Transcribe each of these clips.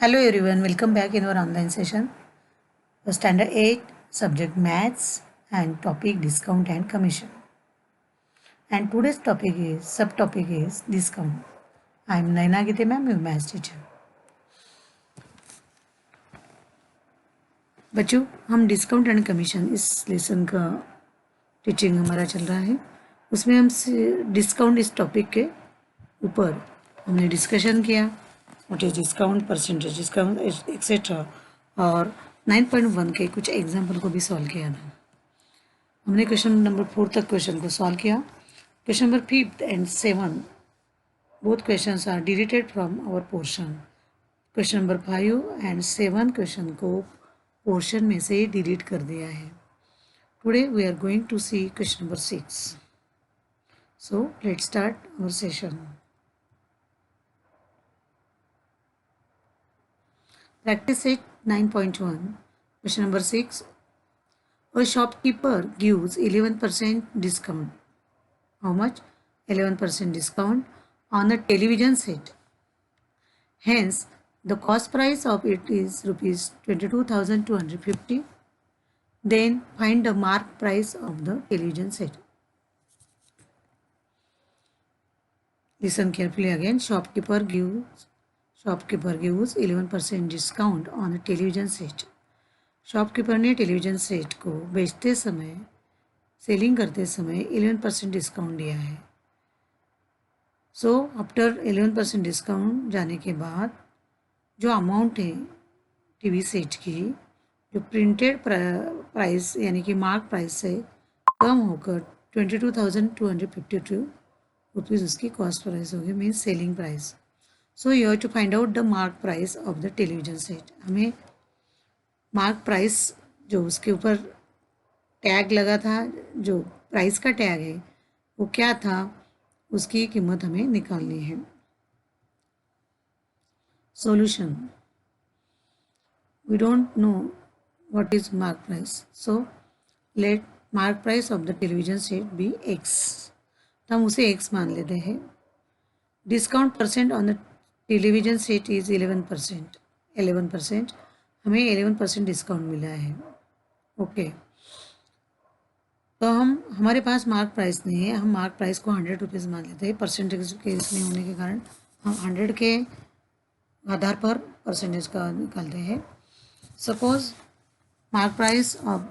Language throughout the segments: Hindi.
Hello everyone, welcome back in our online session. Standard 8, subject maths and topic discount and commission. And today's subtopic is discount. I am Naina Gite ma'am, your maths teacher. बच्चों हम डिस्काउंट एंड कमीशन इस लेसन का टीचिंग हमारा चल रहा है। उसमें हम डिस्काउंट इस टॉपिक के ऊपर हमने डिस्कशन किया, what is discount, percentage discount etcetera, और 9.1 के कुछ एग्जाम्पल को भी सॉल्व किया था। हमने क्वेश्चन नंबर 4 तक क्वेश्चन को सॉल्व किया। Question number 5 and 7 both questions are deleted from our portion. Question number 5 and 7 question को पोर्शन में से डिलीट कर दिया है। Today we are going to see question number 6। So let's start our session. Practice it 9.1. Question number 6. A shopkeeper gives 11% discount. How much? 11% discount on a television set. Hence, the cost price of it is rupees 22,250. Then find the mark price of the television set. Listen carefully again. Shopkeeper gives 11% discount on a television set. Shopkeeper ने टेलीविज़न सेट को बेचते समय, सेलिंग करते समय 11% डिस्काउंट दिया है। सो आफ्टर 11% डिस्काउंट जाने के बाद जो अमाउंट है टीवी सेट की, जो प्रिंटेड प्राइस यानी कि मार्क प्राइस से कम होकर 22,252 रुपीज़ उसकी कॉस्ट प्राइस होगी, means selling price. So you have to find out the mark price of the television set. हमें मार्क प्राइस जो उसके ऊपर टैग लगा था, जो प्राइस का टैग है वो क्या था, उसकी कीमत हमें निकालनी है। Solution, we don't know what is mark price, so let mark price of the television set be X. तो हम उसे एक्स मान लेते हैं। Discount percent on the television set is 11%। 11%, हमें 11% डिस्काउंट मिला है। ओके, तो हमारे पास मार्क प्राइस नहीं है, हम मार्क प्राइस को 100 रुपीज़ मान लेते हैं। परसेंटेज केस नहीं होने के कारण हम 100 के आधार पर परसेंटेज का निकालते हैं। Suppose mark price of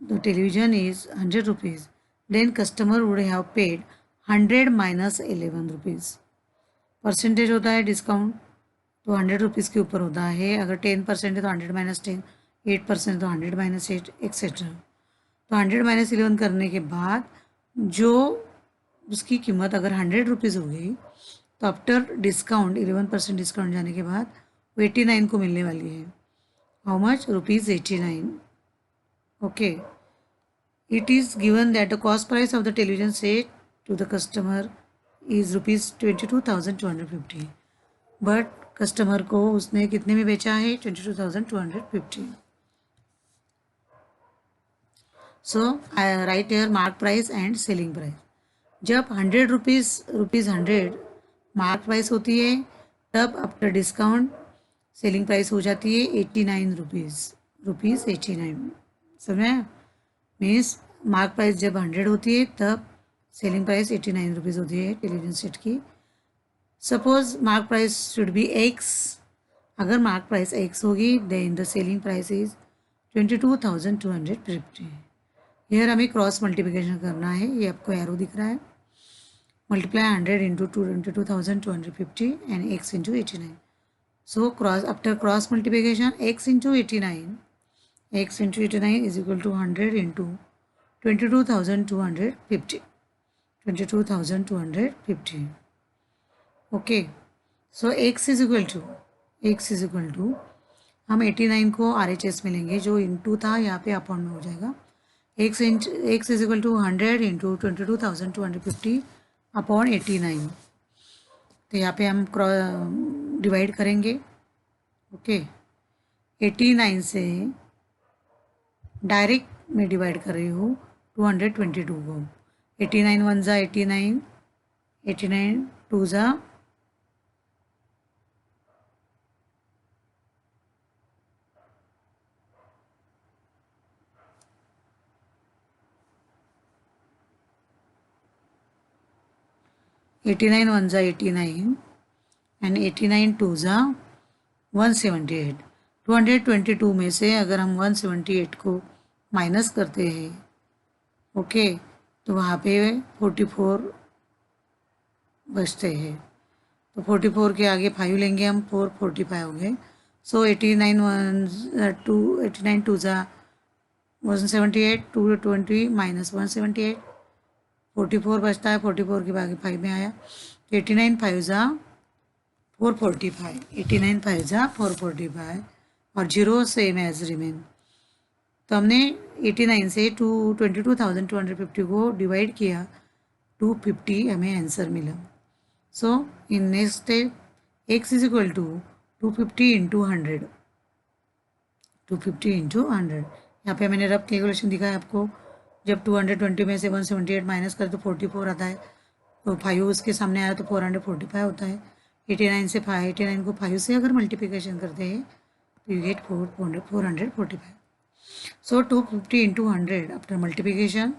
the television is 100 rupees, then customer would have paid 100 minus 11 rupees. Percentage होता है डिस्काउंट, तो 100 रुपीज़ के ऊपर होता है। अगर 10% है तो 100 माइनस 10, 8% तो 100 माइनस 8, एक्सेट्रा। तो 100 माइनस 11 करने के बाद जो उसकी कीमत अगर 100 रुपीज़ हो गई, तो आफ्टर डिस्काउंट 11% डिस्काउंट जाने के बाद वो 89 को मिलने वाली है। How much? Rupees 89। Okay, it is given that the cost price of the television set to the customer is rupees 22,250, but customer को उसने कितने में बेचा है? 22,250। So right here mark price and selling price. जब 100 रुपीज़ 100 मार्क प्राइस होती है, तब आफ्टर डिस्काउंट सेलिंग प्राइस हो जाती है 89 रुपीज़ 89। समझे? मीन्स मार्क प्राइस जब 100 होती है तब सेलिंग प्राइस 89 रुपीज़ होती है टेलीविजन सेट की। Suppose mark price should be X. अगर मार्क प्राइस एक्स होगी, then the selling price is 22,250। Here हमें क्रॉस मल्टीप्लिकेशन करना है, ये आपको एरो दिख रहा है। Multiply 100 into 22,250 and X into 89। So after cross multiplication X into 89 is equal to 100 into 22,250। 22,250। Okay, so X is equal to हम 89 को RHS में लेंगे, जो इंटू था यहाँ पे अपॉन में हो जाएगा। X is equal to 100 into 22,250 upon 89। तो यहाँ पे हम डिवाइड करेंगे। ओके, 89 से डायरेक्ट मैं डिवाइड कर रही हूँ 222 को। 89 वन ज़ा 89, 89 टू ज़ा 89 वन ज़ा 89 एंड 89 टू ज़ा 178। 222 में से अगर हम 178 को माइनस करते हैं, ओके, तो वहाँ पे 44 बचते हैं। तो 44 के आगे 5 लेंगे हम, 445 हो गए। सो 89 टू ज़ा 178, 220 माइनस 178, 44 बचता है, 44 के आगे 5 में आया, 89 5 ज़ा 445, 89 5 ज़ा 445 और जीरो सेम एज रिमेन। तो हमने 89 से 22,250 को डिवाइड किया, 250 हमें आंसर मिला। So in next step x is equal to 250 into 100, 250 into 100। यहाँ पे मैंने रफ कैलकुलेशन दिखाया आपको। जब 220 में से 178 माइनस कर तो 44 आता है, तो 5 उसके सामने आया तो 445 होता है। 89 से 89 को 5 से अगर मल्टीप्लिकेशन करते हैं तो you get 445। So 250 into 100 after multiplication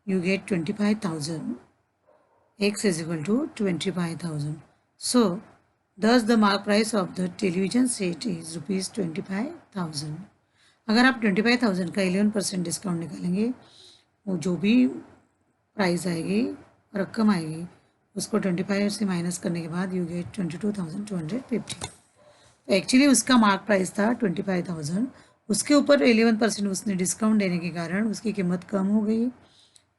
you get 25,000. X is equal to 25,000. So thus the mark price of the television set is rupees 25,000. अगर आप 25,000 का 11% डिस्काउंट निकालेंगे, वो जो भी प्राइस आएगी, रकम आएगी, उसको 25 से माइनस करने के बाद यू गेट 22,250। एक्चुअली उसका मार्क प्राइस था 25,000, उसके ऊपर 11% उसने डिस्काउंट देने के कारण उसकी कीमत कम हो गई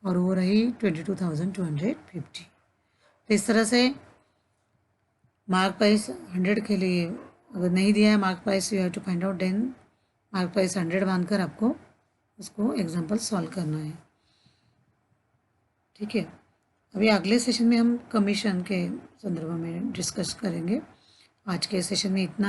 और वो रही 22,250। तो इस तरह से मार्क प्राइस 100 के लिए अगर नहीं दिया है mark price, you have to find out, then mark price 100 मानकर आपको उसको एग्जाम्पल सॉल्व करना है। ठीक है, अभी अगले सेशन में हम कमीशन के संदर्भ में डिस्कस करेंगे। आज के सेशन में इतना।